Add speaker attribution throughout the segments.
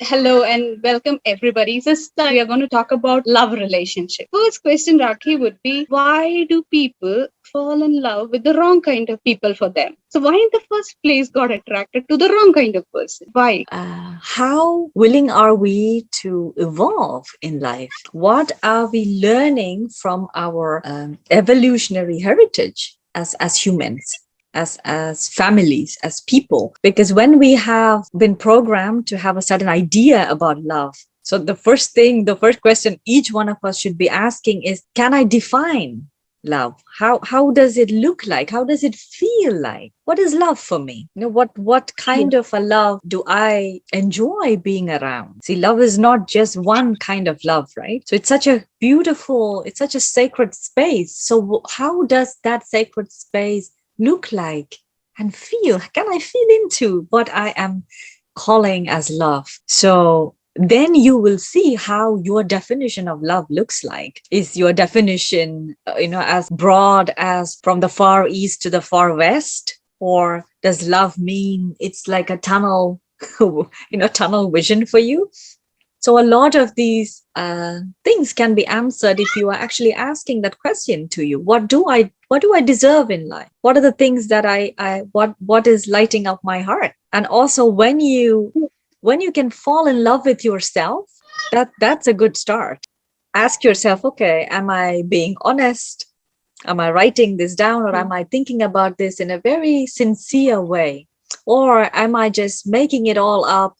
Speaker 1: Hello and welcome everybody. This time we are going to talk about love relationship. First question, Rakhi, would be why do people fall in love with the wrong kind of people for them? So why in the first place got attracted to the wrong kind of person? Why?
Speaker 2: How willing are we to evolve in life? What are we learning from our evolutionary heritage as humans? As families, as people, because when we have been programmed to have a certain idea about love, so the first question each one of us should be asking is, can I define love? How does it look like? How does it feel like? What is love for me? What
Speaker 1: Yeah.
Speaker 2: kind of a love do I enjoy being around? See, love is not just one kind of love, right? So it's such a beautiful, it's such a sacred space. So how does that sacred space look like and feel? Can I feel into what I am calling as love? So then you will see how your definition of love looks like. Is your definition, as broad as from the far east to the far west? Or does love mean it's like a tunnel, tunnel vision for you? So a lot of these things can be answered if you are actually asking that question to you. What do I deserve in life? What are the things that what is lighting up my heart? And also when you can fall in love with yourself, that's a good start. Ask yourself, okay, am I being honest? Am I writing this down, or am I thinking about this in a very sincere way? Or am I just making it all up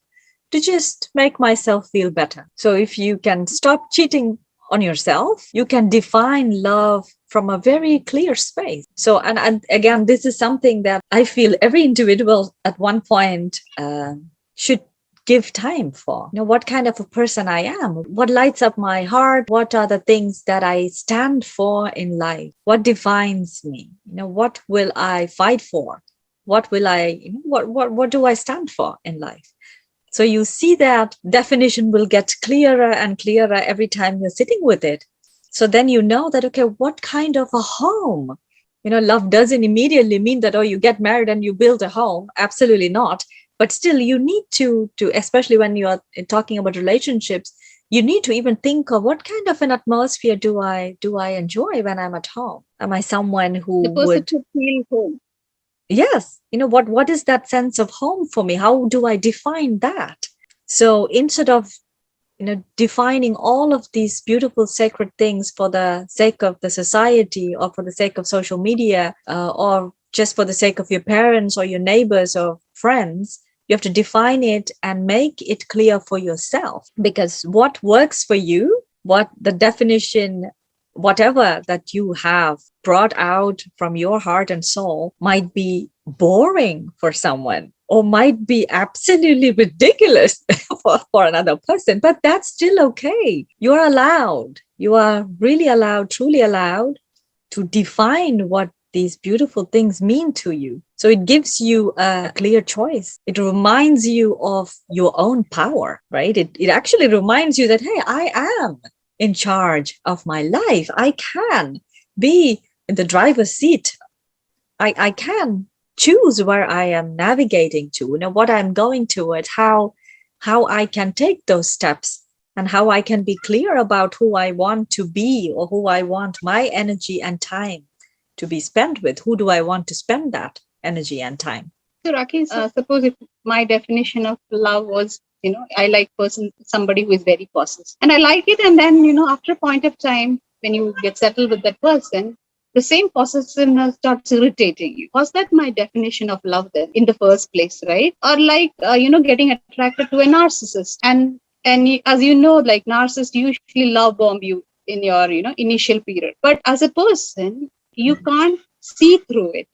Speaker 2: to just make myself feel better? So if you can stop cheating on yourself, you can define love from a very clear space. So, and again, this is something that I feel every individual at one point should give time for. What kind of a person I am, what lights up my heart, what are the things that I stand for in life, what defines me, what will I fight for, what will I, what do I stand for in life? So you see that definition will get clearer and clearer every time you're sitting with it. So then you know that, okay, what kind of a home? Love doesn't immediately mean that, oh, you get married and you build a home. Absolutely not. But still, you need to especially when you are talking about relationships, you need to even think of what kind of an atmosphere do I enjoy when I'm at home? Am I someone
Speaker 1: The
Speaker 2: who
Speaker 1: person
Speaker 2: would,
Speaker 1: should feel home.
Speaker 2: yes, what is that sense of home for me? How do I define that? So instead of defining all of these beautiful sacred things for the sake of the society, or for the sake of social media, or just for the sake of your parents or your neighbors or friends, you have to define it and make it clear for yourself, because what works for you, what the definition, whatever that you have brought out from your heart and soul, might be boring for someone or might be absolutely ridiculous for another person, but that's still okay. You're allowed. You are really allowed, truly allowed to define what these beautiful things mean to you. So it gives you a clear choice. It reminds you of your own power, right? It actually reminds you that, hey, I am in charge of my life. I can be in the driver's seat. I can choose where I am navigating to, what I'm going towards, how I can take those steps, and how I can be clear about who I want to be, or who I want my energy and time to be spent with. Who do I want to spend that energy and time?
Speaker 1: So Rakhi, suppose if my definition of love was, I like somebody who is very possessive, and I like it, and then after a point of time, when you get settled with that person, the same possessiveness starts irritating you. Was that my definition of love then in the first place, right? Or like getting attracted to a narcissist, and as you know, like narcissists usually love bomb you in your initial period, but as a person, you can't see through it.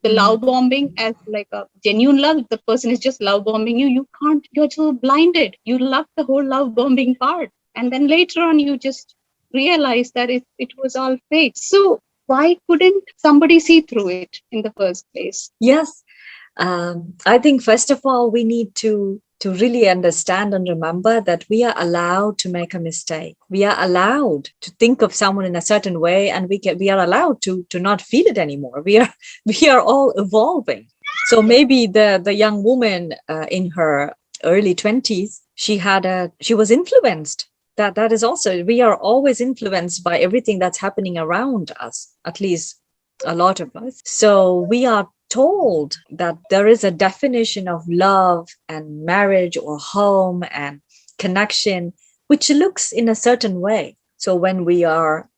Speaker 1: The love bombing as like a genuine love. If the person is just love bombing you, you can't, you're so blinded. You love the whole love bombing part. And then later on, you just realize that it was all fake. So why couldn't somebody see through it in the first place?
Speaker 2: Yes. I think first of all, we need to really understand and remember that we are allowed to make a mistake. We are allowed to think of someone in a certain way, and we are allowed to not feel it anymore. We are all evolving. So maybe the young woman in her early 20s, she was influenced. That is also, we are always influenced by everything that's happening around us, at least a lot of us. So we are told that there is a definition of love and marriage or home and connection, which looks in a certain way. So when we are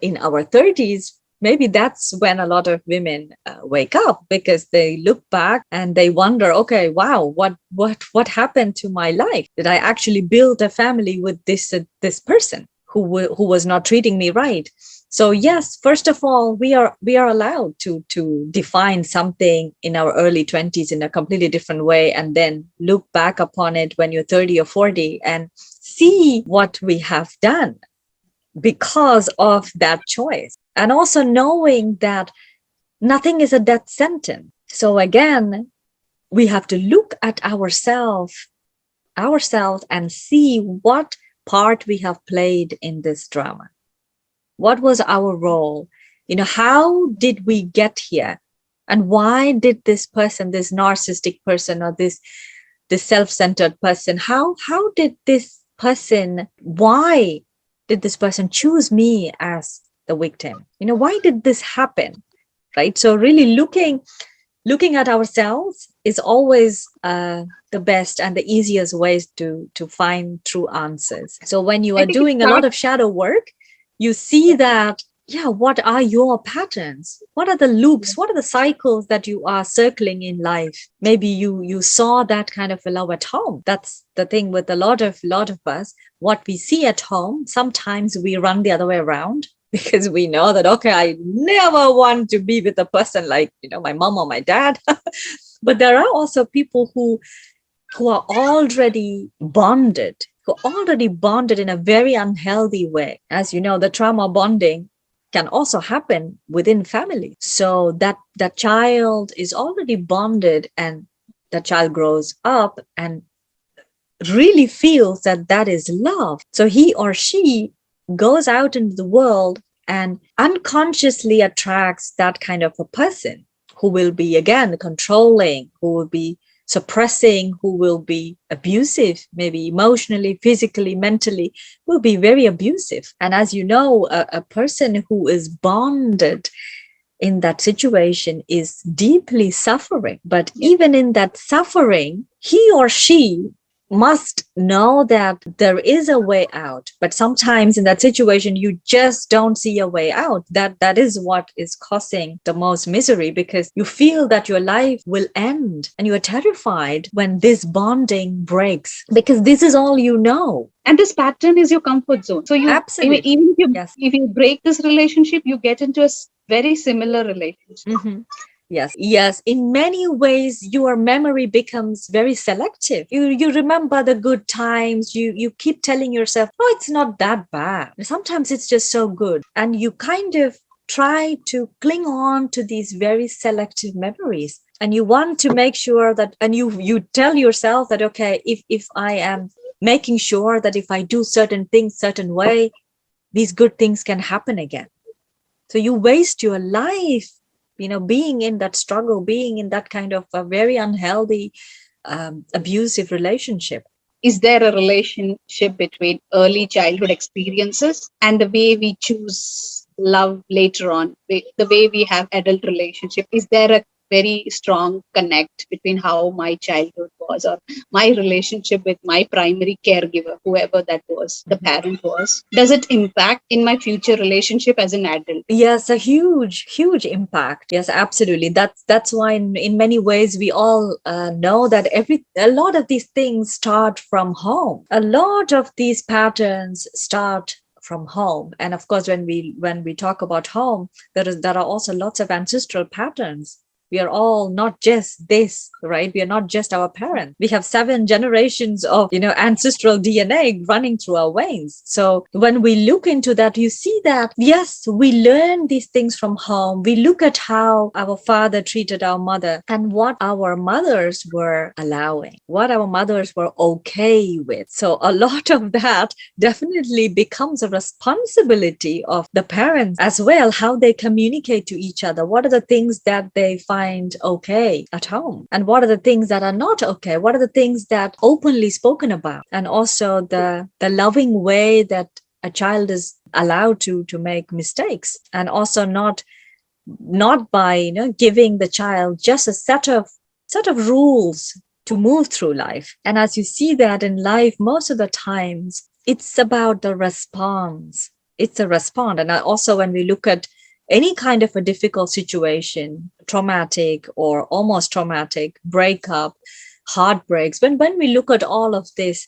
Speaker 2: in our 30s, maybe that's when a lot of women wake up, because they look back and they wonder, okay, wow, what happened to my life? Did I actually build a family with this person who was not treating me right? So yes, first of all, we are allowed to define something in our early 20s in a completely different way, and then look back upon it when you're 30 or 40 and see what we have done because of that choice. And also knowing that nothing is a death sentence. So again, we have to look at ourselves and see what part we have played in this drama. What was our role? How did we get here? And why did this person, this narcissistic person, or this self-centered person, how did this person, why did this person choose me as the victim? Why did this happen? Right? So really looking at ourselves is always the best and the easiest ways to find true answers. So when you
Speaker 1: I
Speaker 2: are
Speaker 1: think it
Speaker 2: doing a lot of shadow work, you see that, what are your patterns? What are the loops? What are the cycles that you are circling in life? Maybe you saw that kind of a love at home. That's the thing with a lot of us. What we see at home, sometimes we run the other way around, because we know that, okay, I never want to be with a person like, my mom or my dad. But there are also people who are already bonded in a very unhealthy way. As you know, the trauma bonding can also happen within family. So that child is already bonded, and the child grows up and really feels that is love. So he or she goes out into the world and unconsciously attracts that kind of a person who will be, again, controlling, who will be suppressing, who will be abusive, maybe emotionally, physically, mentally, will be very abusive. And as you know, a person who is bonded in that situation is deeply suffering. But even in that suffering, he or she must know that there is a way out. But sometimes in that situation, you just don't see a way out. That is what is causing the most misery, because you feel that your life will end, and you are terrified when this bonding breaks, because this is all you know.
Speaker 1: And this pattern is your comfort zone. So you,
Speaker 2: Absolutely.
Speaker 1: even
Speaker 2: Yes.
Speaker 1: if you break this relationship, you get into a very similar relationship.
Speaker 2: Mm-hmm. Yes. In many ways, your memory becomes very selective. You remember the good times. You keep telling yourself, oh, it's not that bad. Sometimes it's just so good. And you kind of try to cling on to these very selective memories. And you want to make sure that, and you tell yourself that, okay, if I am making sure that if I do certain things certain way, these good things can happen again. So you waste your life, being in that struggle, being in that kind of a very unhealthy, abusive relationship.
Speaker 1: Is there a relationship between early childhood experiences and the way we choose love later on, the way we have adult relationship? Is there a very strong connect between how my childhood was, or my relationship with my primary caregiver, whoever that was, the parent was? Does it impact in my future relationship as an adult?
Speaker 2: Yes, a huge impact. Yes, absolutely. That's why in many ways we all know that a lot of these things start from home. A lot of these patterns start from home. And of course, when we talk about home, there are also lots of ancestral patterns. We are all not just this, right? We are not just our parents. We have 7 generations of, ancestral DNA running through our veins. So when we look into that, you see that, yes, we learn these things from home. We look at how our father treated our mother and what our mothers were allowing, what our mothers were okay with. So a lot of that definitely becomes a responsibility of the parents as well, how they communicate to each other. What are the things that they find find okay at home, and what are the things that are not okay, what are the things that openly spoken about, and also the loving way that a child is allowed to make mistakes, and also not by giving the child just a set of rules to move through life. And as you see that in life, most of the times it's about the response. It's a response. And also when we look at any kind of a difficult situation, traumatic or almost traumatic, breakup, heartbreaks, when we look at all of this,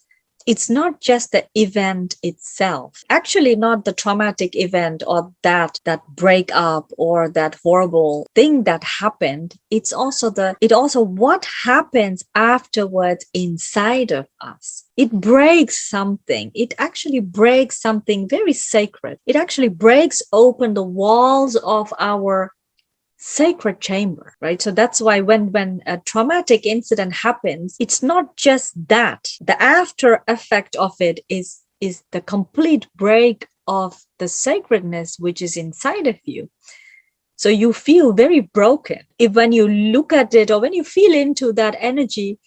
Speaker 2: it's not just the event itself, actually not the traumatic event or that breakup or that horrible thing that happened. It's also what happens afterwards inside of us. It breaks something. It actually breaks something very sacred. It actually breaks open the walls of our sacred chamber, right? So that's why when a traumatic incident happens, it's not just that. The after effect of it is the complete break of the sacredness which is inside of you. So you feel very broken. If when you look at it or when you feel into that energy,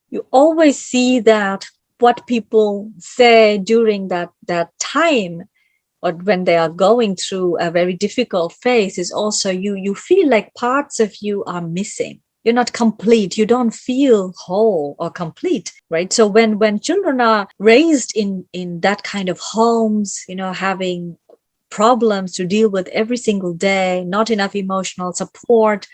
Speaker 2: you always see that what people say during that time, or when they are going through a very difficult phase, is also you feel like parts of you are missing. You're not complete. You don't feel whole or complete, right? So when children are raised in that kind of homes, having problems to deal with every single day, not enough emotional support,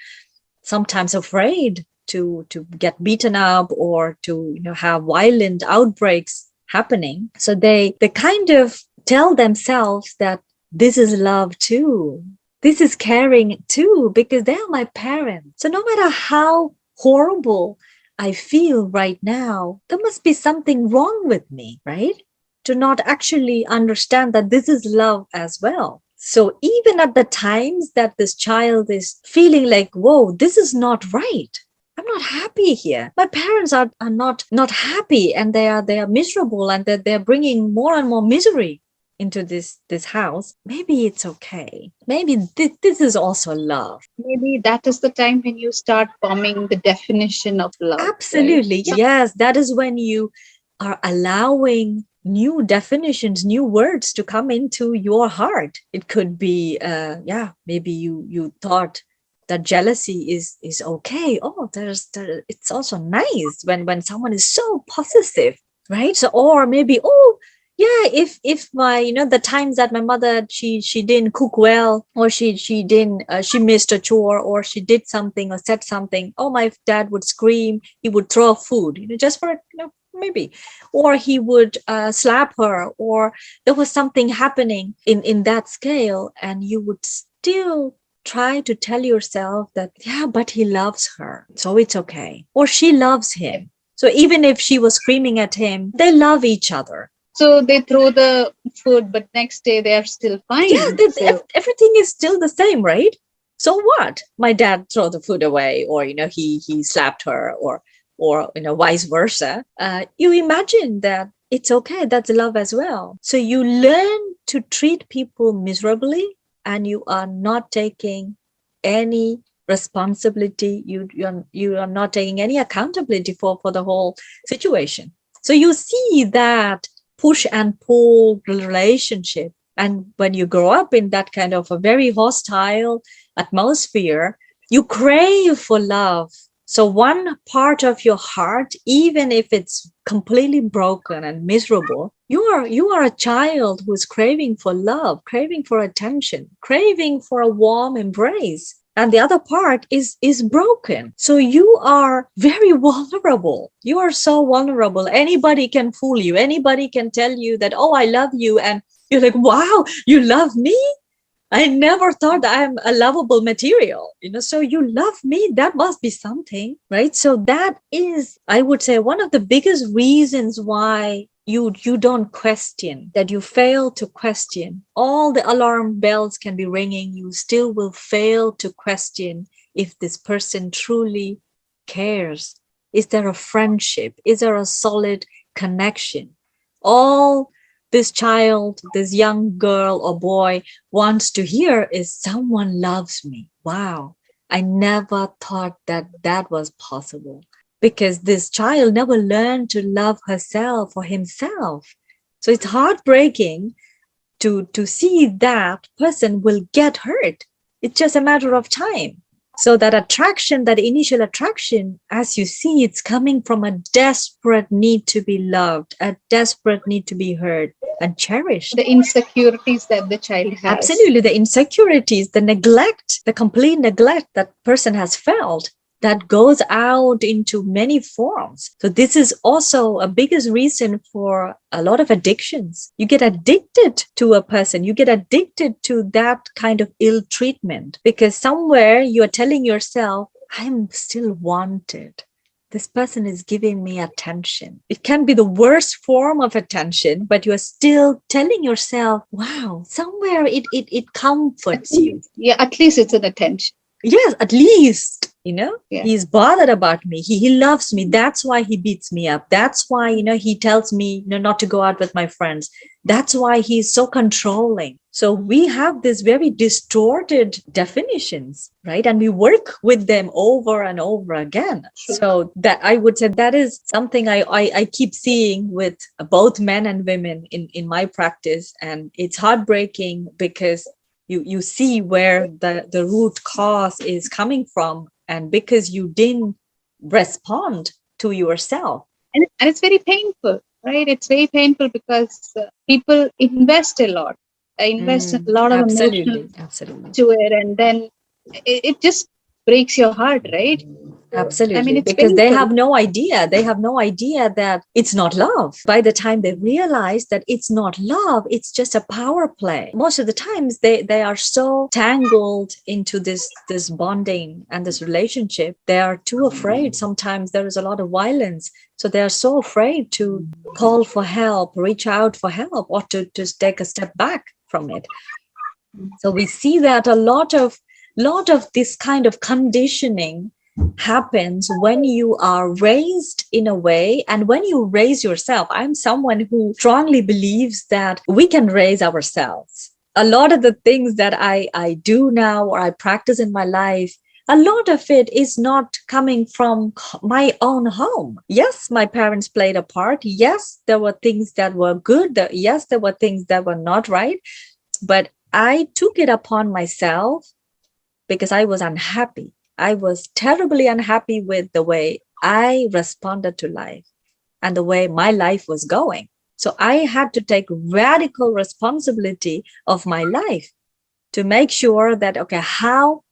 Speaker 2: sometimes afraid to get beaten up or to have violent outbreaks happening. So they kind of tell themselves that this is love too. This is caring too, because they are my parents. So no matter how horrible I feel right now, there must be something wrong with me, right? To not actually understand that this is love as well. So even at the times that this child is feeling like, whoa, this is not right. I'm not happy here. My parents are not happy, and they are miserable, and they're bringing more and more misery into this house. Maybe it's okay. Maybe this is also love.
Speaker 1: Maybe that is the time when you start forming the definition of love.
Speaker 2: Absolutely.
Speaker 1: Right?
Speaker 2: Yes, that is when you are allowing new definitions, new words to come into your heart. It could be, maybe you thought that jealousy is okay. Oh, it's also nice when someone is so possessive, right? So, or maybe, oh, yeah, if my the times that my mother she didn't cook well, or she didn't she missed a chore, or she did something or said something, oh, my dad would scream, he would throw food, just for maybe, or he would slap her, or there was something happening in that scale, and you would still try to tell yourself that, yeah, but he loves her, so it's okay, or she loves him. So even if she was screaming at him, they love each other.
Speaker 1: So they throw the food, but next day they are still fine.
Speaker 2: Yeah, everything is still the same, right? So what? My dad threw the food away, or he slapped her, or vice versa. You imagine that it's okay. That's love as well. So you learn to treat people miserably, and you are not taking any responsibility. You are not taking any accountability for the whole situation. So you see that push and pull relationship. And when you grow up in that kind of a very hostile atmosphere, you crave for love. So one part of your heart, even if it's completely broken and miserable, you are a child who's craving for love, craving for attention, craving for a warm embrace. And the other part is broken. So you are very vulnerable. You are so vulnerable. Anybody can fool you. Anybody can tell you that, oh, I love you. And you're like, wow, you love me? I never thought I'm a lovable material. So you love me, that must be something, right? So that is, I would say, one of the biggest reasons why you don't question, that you fail to question. All the alarm bells can be ringing. You still will fail to question if this person truly cares. Is there a friendship? Is there a solid connection? All this child, this young girl or boy wants to hear is someone loves me. Wow. I never thought that that was possible, because this child never learned to love herself or himself. So it's heartbreaking to see that person will get hurt. It's just a matter of time. So that attraction, that initial attraction, as you see, it's coming from a desperate need to be loved, a desperate need to be heard and cherished.
Speaker 1: The insecurities that the child has.
Speaker 2: Absolutely. The insecurities, the neglect, the complete neglect that person has felt, that goes out into many forms. So this is also a biggest reason for a lot of addictions. You get addicted to a person, you get addicted to that kind of ill treatment, because somewhere you're telling yourself, I'm still wanted. This person is giving me attention. It can be the worst form of attention, but you're still telling yourself, wow, somewhere it comforts you.
Speaker 1: Yeah, at least it's an attention.
Speaker 2: Yes, at least,
Speaker 1: Yeah.
Speaker 2: he's bothered about me. He loves me. That's why he beats me up. That's why, he tells me, not to go out with my friends. That's why he's so controlling. So we have this very distorted definitions, right? And we work with them over and over again.
Speaker 1: Sure.
Speaker 2: So that, I would say, that is something I keep seeing with both men and women in my practice. And it's heartbreaking, because you see where the root cause is coming from, and because you didn't respond to yourself.
Speaker 1: And it's very painful, right? It's very painful because people invest a lot. Invest a lot of emotional
Speaker 2: Absolutely.
Speaker 1: to it, and then it just breaks your heart, right?
Speaker 2: Absolutely.
Speaker 1: I mean, it's
Speaker 2: because they
Speaker 1: painful.
Speaker 2: have no idea. They have no idea that it's not love. By the time they realize that it's not love, it's just a power play. Most of the times they are so tangled into this bonding and this relationship. They are too afraid. Sometimes there is a lot of violence. So they are so afraid to call for help, reach out for help, or to take a step back from it. So we see that a lot of this kind of conditioning happens when you are raised in a way, and when you raise yourself. I'm someone who strongly believes that we can raise ourselves. A lot of the things that I do now, or I practice in my life, a lot of it is not coming from my own home. Yes, my parents played a part. Yes, there were things that were good. Yes, there were things that were not right. But I took it upon myself because I was unhappy. I was terribly unhappy with the way I responded to life and the way my life was going. So I had to take radical responsibility of my life to make sure that, okay, how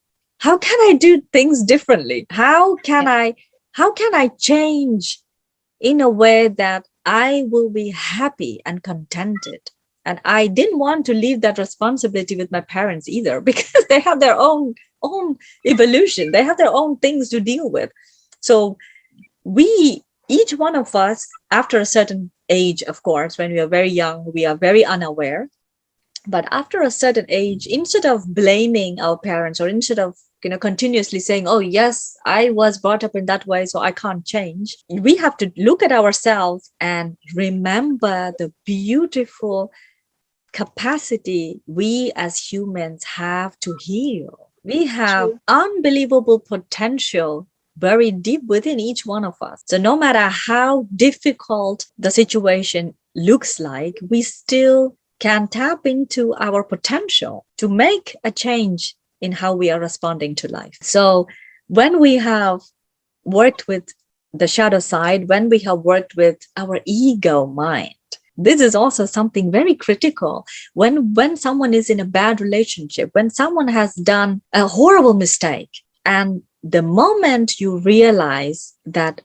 Speaker 2: can I do things differently? How can I change in a way that I will be happy and contented? And I didn't want to leave that responsibility with my parents either, because they have their own evolution. They have their own things to deal with. So each one of us, after a certain age, of course, when we are very young, we are very unaware. But after a certain age, instead of blaming our parents, or instead of continuously saying, oh yes, I was brought up in that way, so I can't change, we have to look at ourselves and remember the beautiful capacity we as humans have to heal. We have unbelievable potential buried deep within each one of us. So no matter how difficult the situation looks like, we still can tap into our potential to make a change in how we are responding to life. So when we have worked with the shadow side, when we have worked with our ego mind, this is also something very critical. When someone is in a bad relationship, when someone has done a horrible mistake, and the moment you realize that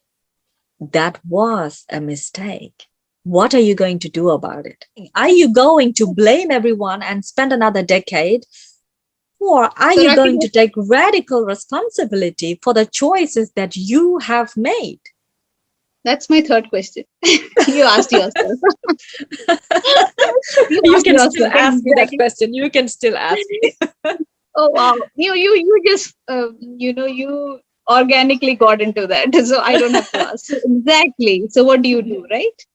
Speaker 2: that was a mistake, what are you going to do about it? Are you going to blame everyone and spend another decade? Or are you going to take radical responsibility for the choices that you have made?
Speaker 1: That's my third question. You asked yourself.
Speaker 2: You can still ask me that question. You can still ask me.
Speaker 1: Oh wow! You just you organically got into that, so I don't have to ask. Exactly. So what do you do, right?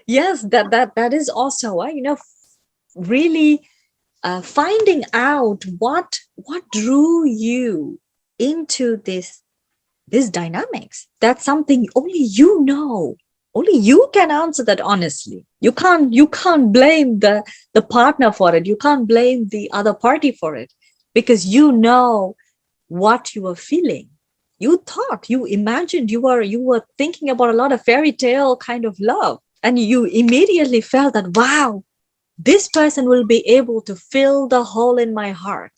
Speaker 2: Yes, that is also really finding out what drew you into this dynamics. That's something only you know. Only you can answer that honestly. You can't blame the partner for it. You can't blame the other party for it, because you know what you were feeling. You thought, you imagined, you were thinking about a lot of fairy tale kind of love, and you immediately felt that, wow, this person will be able to fill the hole in my heart.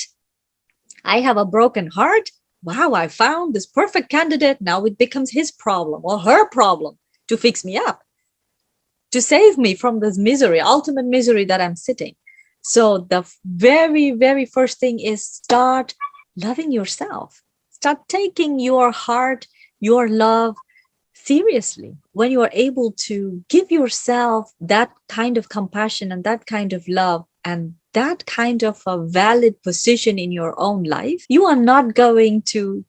Speaker 2: I have a broken heart. Wow, I found this perfect candidate. Now it becomes his problem or her problem to fix me up, to save me from this misery, ultimate misery that I'm sitting. So the very, very first thing is start loving yourself. Start taking your heart, your love seriously. When you are able to give yourself that kind of compassion and that kind of love and that kind of a valid position in your own life, you are not going to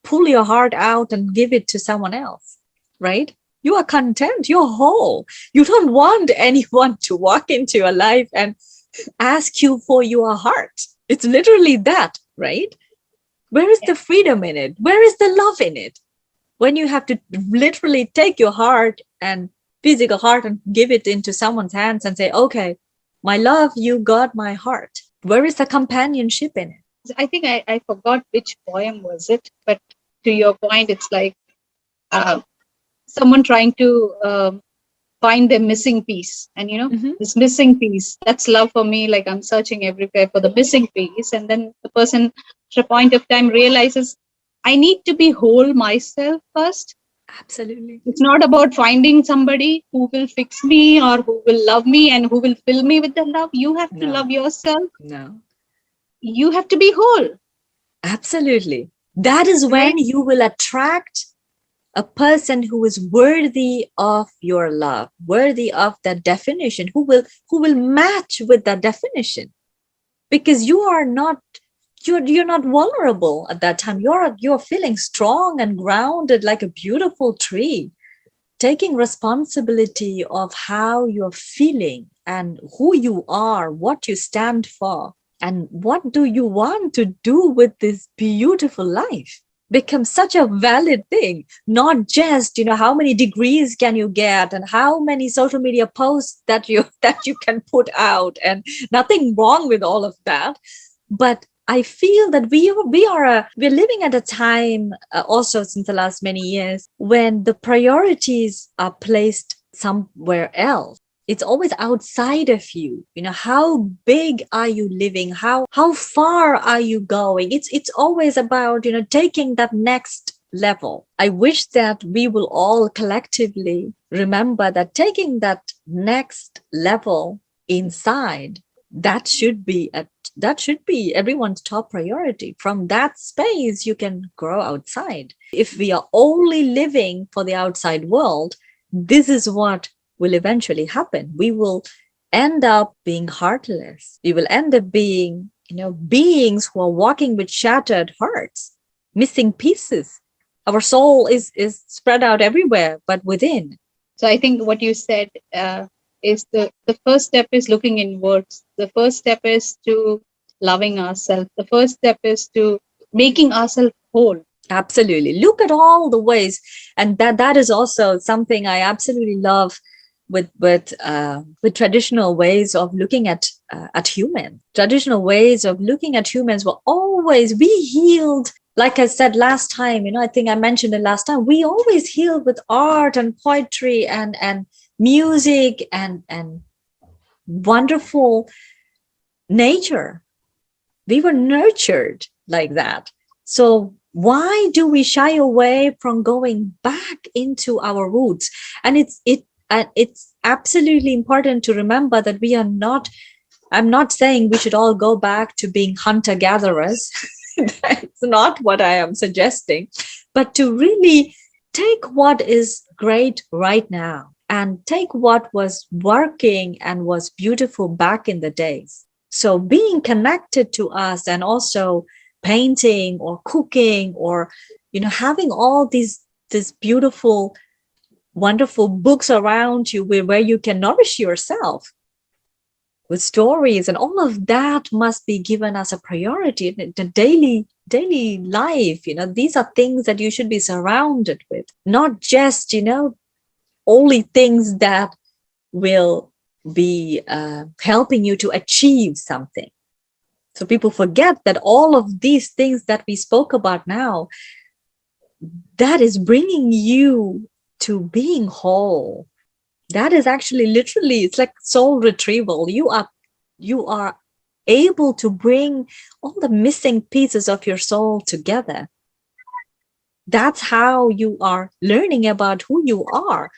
Speaker 2: pull your heart out and give it to someone else, right? You are content, you're whole. You don't want anyone to walk into your life and ask you for your heart. It's literally that, right? Where is
Speaker 1: Yeah.
Speaker 2: the freedom in it? Where is the love in it? When you have to literally take your heart and physical heart and give it into someone's hands and say, okay, my love, you got my heart. Where is the companionship in it?
Speaker 1: I think I forgot which poem was it, but to your point, it's like uh, someone trying to find their missing piece, and
Speaker 2: Mhm.
Speaker 1: this missing piece, that's love for me. Like I'm searching everywhere for the missing piece, and then the person at a point of time realizes, I need to be whole myself first.
Speaker 2: Absolutely.
Speaker 1: It's not about finding somebody who will fix me or who will love me and who will fill me with the love. You have to
Speaker 2: No,
Speaker 1: love yourself.
Speaker 2: no.
Speaker 1: You have to be whole,
Speaker 2: Absolutely. That is
Speaker 1: right?
Speaker 2: when you will attract a person who is worthy of your love, worthy of that definition, who will match with that definition. Because you're not vulnerable at that time. You're feeling strong and grounded like a beautiful tree, taking responsibility of how you're feeling and who you are, what you stand for, and what do you want to do with this beautiful life becomes such a valid thing. Not just, how many degrees can you get and how many social media posts that you that you can put out, and nothing wrong with all of that. But I feel that we're living at a time, also since the last many years, when the priorities are placed somewhere else. It's always outside of you. How big are you living? How far are you going? It's always about, taking that next level. I wish that we will all collectively remember that taking that next level inside, that should be everyone's top priority. From that space, you can grow outside. If we are only living for the outside world, this is what will eventually happen. We will end up being heartless. We will end up being, beings who are walking with shattered hearts, missing pieces. Our soul is spread out everywhere, but within.
Speaker 1: So I think what you said is the first step is looking inwards. The first step is to loving ourselves. The first step is to making ourselves whole.
Speaker 2: Absolutely. Look at all the ways. And that is also something I absolutely love with traditional ways of looking at humans. Traditional ways of looking at humans were always, we healed, like I said last time, I think I mentioned it last time, we always healed with art and poetry and music and wonderful nature. We were nurtured like that. So why do we shy away from going back into our roots? And it's absolutely important to remember that we are not, I'm not saying we should all go back to being hunter gatherers. That's not what I am suggesting, but to really take what is great right now and take what was working and was beautiful back in the days. So being connected to us, and also painting or cooking, or having all these beautiful, wonderful books around you where you can nourish yourself. with stories, and all of that must be given as a priority in the daily life. These are things that you should be surrounded with, not just only things that will be helping you to achieve something. So people forget that all of these things that we spoke about now, that is bringing you to being whole. That is actually literally, it's like soul retrieval. You are able to bring all the missing pieces of your soul together. That's how you are learning about who you are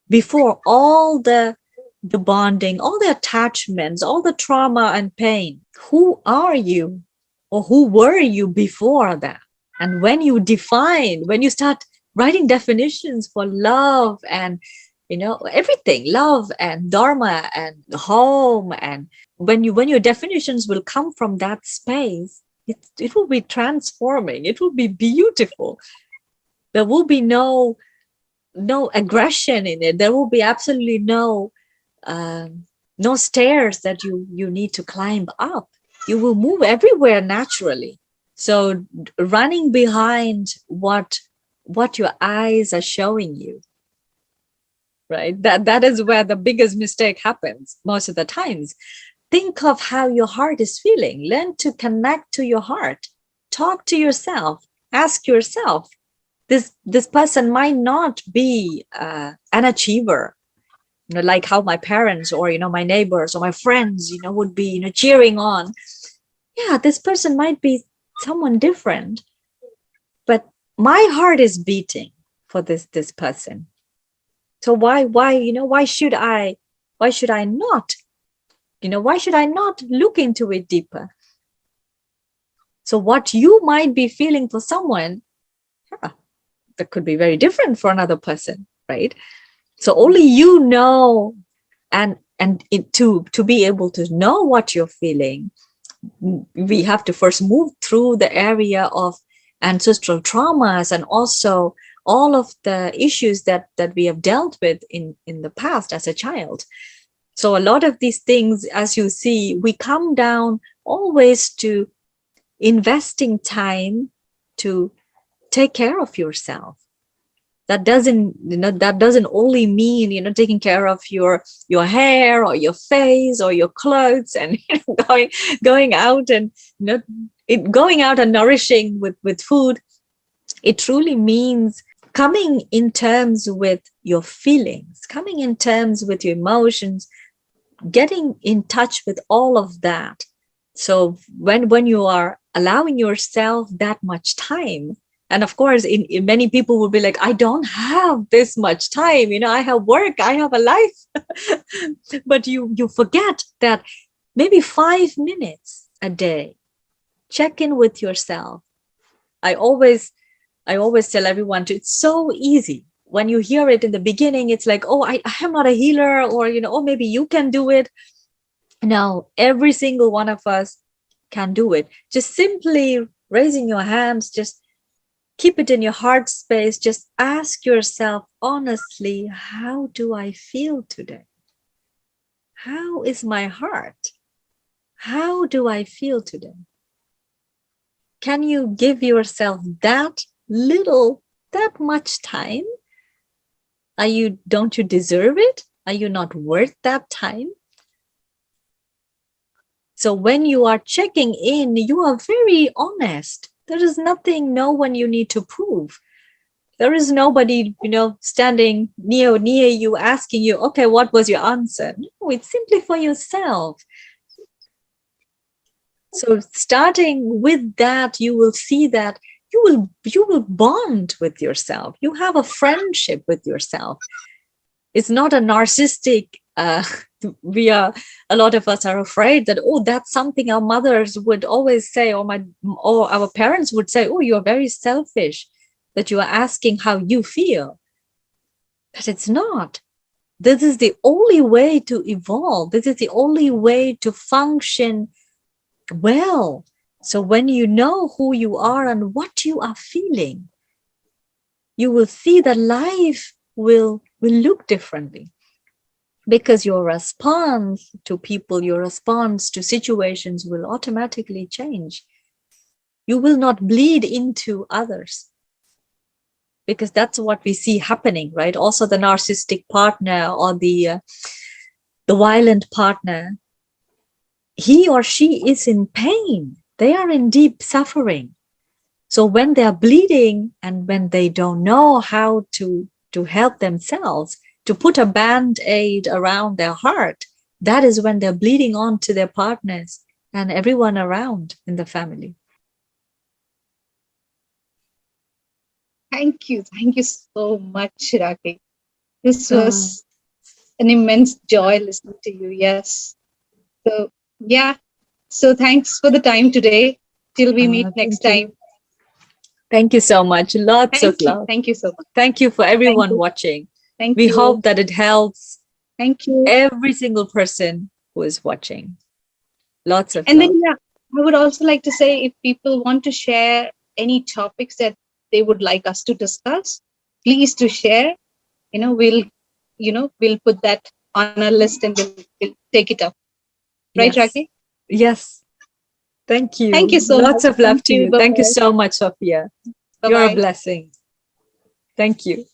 Speaker 2: before all the bonding, all the attachments, all the trauma and pain. Who are you, or who were you before that? And when you start writing definitions for love and everything, love and dharma and home, and when your definitions will come from that space, it will be transforming. It will be beautiful. There will be no aggression in it. There will be absolutely no stairs that you need to climb up. You will move everywhere naturally. So running behind what your eyes are showing you, right? That is where the biggest mistake happens most of the times. Think of how your heart is feeling. Learn to connect to your heart. Talk to yourself. Ask yourself, this person might not be an achiever, like how my parents or my neighbors or my friends would be cheering on. Yeah, this person might be someone different, but my heart is beating for this person. So why should I not why should I not look into it deeper? So what you might be feeling for someone, that could be very different for another person, right? So only and to be able to know what you're feeling, we have to first move through the area of ancestral traumas and also all of the issues that we have dealt with in the past as a child. So a lot of these things, as you see, we come down always to investing time to take care of yourself. That doesn't only mean taking care of your hair or your face or your clothes and going out and going out and nourishing with food. It truly means coming in terms with your feelings, coming in terms with your emotions, getting in touch with all of that. So when you are allowing yourself that much time, and of course, in many people will be like, I don't have this much time. I have work, I have a life. But you forget that maybe 5 minutes a day, check in with yourself. I always tell everyone it's so easy. When you hear it in the beginning, it's like, oh, I am not a healer, or, oh, maybe you can do it. No, every single one of us can do it. Just simply raising your hands, just keep it in your heart space. Just ask yourself honestly, how do I feel today? How is my heart? How do I feel today? Can you give yourself that much time? Don't you deserve it? Are you not worth that time? So when you are checking in, you are very honest. There is no one you need to prove. There is nobody, standing near you asking you, okay, what was your answer? No, it's simply for yourself. So starting with that, you will see that you will bond with yourself. You have a friendship with yourself. It's not a narcissistic, a lot of us are afraid that, oh, that's something our mothers would always say, or our parents would say, oh, you're very selfish, that you are asking how you feel. But it's not. This is the only way to evolve. This is the only way to function well. So when you know who you are and what you are feeling, you will see that life will look differently. because your response to people, your response to situations will automatically change. You will not bleed into others, because that's what we see happening, right? Also, the narcissistic partner or the violent partner, he or she is in pain. They are in deep suffering. So when they are bleeding and when they don't know how to help themselves, to put a band-aid around their heart, that is when they're bleeding on to their partners and everyone around in the family.
Speaker 1: Thank you so much, Rakhi. This
Speaker 2: Uh,
Speaker 1: was an immense joy listening to you. Yes. So, yeah. So, thanks for the time today. Till we meet next
Speaker 2: thank you.
Speaker 1: time.
Speaker 2: Thank you so much. Lots of
Speaker 1: Thank you.
Speaker 2: love.
Speaker 1: Thank you so much.
Speaker 2: Thank you for
Speaker 1: Thank
Speaker 2: everyone
Speaker 1: you.
Speaker 2: watching.
Speaker 1: Thank
Speaker 2: We
Speaker 1: you.
Speaker 2: hope that it helps
Speaker 1: Thank you.
Speaker 2: every single person who is watching. Lots of
Speaker 1: And then,
Speaker 2: love.
Speaker 1: yeah, I would also like to say if people want to share any topics that they would like us to discuss, please to share. We'll put that on our list and we'll take it up. Right, Rakhi?
Speaker 2: Yes. Yes. Thank
Speaker 1: Thank you
Speaker 2: you.
Speaker 1: so much.
Speaker 2: Lots of
Speaker 1: Thank
Speaker 2: love to
Speaker 1: you.
Speaker 2: you.
Speaker 1: Bye
Speaker 2: Thank you
Speaker 1: bye.
Speaker 2: so much, Sophia.
Speaker 1: Bye
Speaker 2: You're a
Speaker 1: bye.
Speaker 2: blessing. Thank you.